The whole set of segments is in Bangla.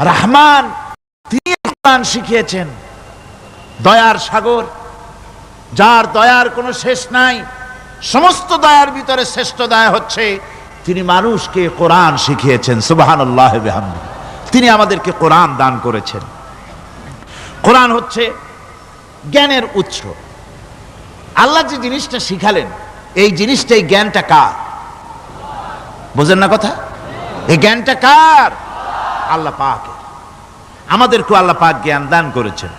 রহমান, তিনি কোরআন শিখিয়েছেন। দয়ার সাগর, যার দয়ার কোনো শেষ নাই, সমস্ত দয়ার ভিতরে শ্রেষ্ঠ দয়া হচ্ছে তিনি মানুষকে কোরআন শিখিয়েছেন। সুবহানাল্লাহ ওয়া বিহামদিহি। তিনি আমাদেরকে কোরআন দান করেছেন। কোরআন হচ্ছে জ্ঞানের উৎস। আল্লাহ যে জিনিসটা শিখালেন, এই জিনিসটাই, জ্ঞানটা কার? বোঝেন না কথা? এই জ্ঞানটা কার? আল্লাহ পাকের। আমাদেরকে আল্লাহ পাক জ্ঞান দান করেছেন।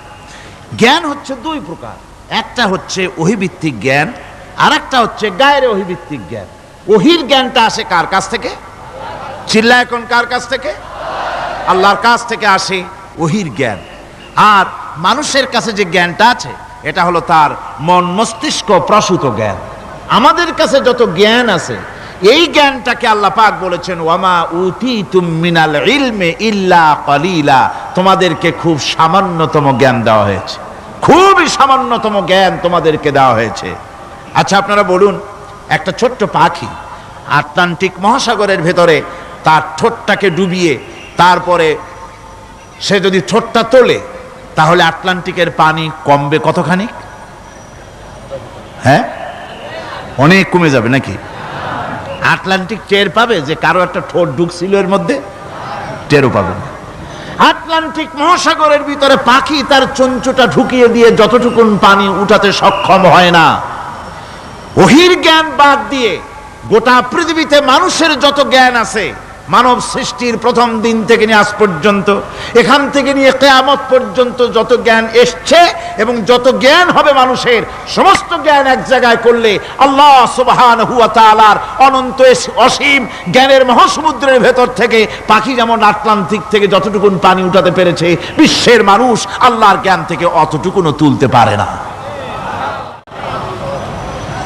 জ্ঞান হচ্ছে দুই প্রকার, একটা হচ্ছে ওহীভিত্তিক জ্ঞান, আর একটা হচ্ছে গায়রে ওহীভিত্তিক জ্ঞান। ওহীর জ্ঞানটা আসে কার কাছ থেকে? চিল্লায় এখন, কার কাছ থেকে? আল্লাহর কাছ থেকে আসে ওহীর জ্ঞান। আর মানুষের কাছে যে জ্ঞানটা আছে, এটা হলো তার মন মস্তিষ্ক প্রসূত জ্ঞান। আমাদের কাছে যত জ্ঞান আছে, এই জ্ঞানটাকে আল্লাহ পাক বলেছেন ওয়ামা উতীতুম মিনাল ইলমি ইল্লা কালিলা। তোমাদেরকে খুব সামান্যতম জ্ঞান দেওয়া হয়েছে, খুবই সামান্যতম জ্ঞান তোমাদেরকে দেওয়া হয়েছে। আচ্ছা, আপনারা বলুন, একটা ছোট্ট পাখি আটলান্টিক মহাসাগরের ভেতরে তার ঠোঁটটাকে ডুবিয়ে তারপরে সে যদি ঠোঁটটা তোলে, তাহলে আটলান্টিকের পানি কমবে কতখানি? হ্যাঁ, অনেক কমে যাবে নাকি? আটলান্টিক টের পাবে যে কারো একটা ঠোঁট ঢুকছিল এর মধ্যে? টেরও পাবে না। আটলান্টিক মহাসাগরের ভিতরে পাখি তার চঞ্চুটা ঢুকিয়ে দিয়ে যতটুকুন পানি উঠাতে সক্ষম হয় না। ওহীর জ্ঞান বাদ দিয়ে গোটা পৃথিবীতে মানুষের যত জ্ঞান আছে, মানব সৃষ্টির প্রথম দিন থেকে নিয়ে আজ পর্যন্ত, এখান থেকে নিয়ে কিয়ামত পর্যন্ত যত জ্ঞান এসছে এবং যত জ্ঞান হবে মানুষের, সমস্ত জ্ঞান এক জায়গায় করলে আল্লাহ সুবহানাহু ওয়া তাআলার অনন্ত অসীম জ্ঞানের মহাসমুদ্রের ভেতর থেকে পাখি যেমন আটলান্টিক থেকে যতটুকুন পানি উঠাতে পেরেছে, বিশ্বের মানুষ আল্লাহর জ্ঞান থেকে অতটুকুনও তুলতে পারে না।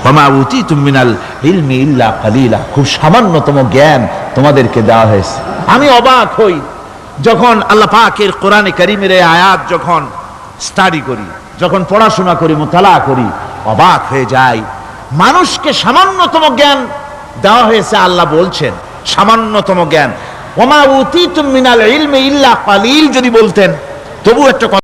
ওয়ামা উতীতুম মিনাল ইলমি ইল্লা কালিলা। খুব সামান্যতম জ্ঞান তোমাদেরকে দেওয়া হয়েছে। আমি অবাক হই যখন আল্লাহ পাকের কোরআনে কারীমের এই আয়াত যখন স্টাডি করি, যখন পড়াশোনা করি, মুতালা করি, অবাক হয়ে যাই। মানুষকে সামান্যতম জ্ঞান দেওয়া হয়েছে। আল্লাহ বলছেন সামান্যতম জ্ঞান। ওয়ামা উতীতুম মিনাল ইলমি ইল্লা কালিল যদি বলতেন, তবু একটা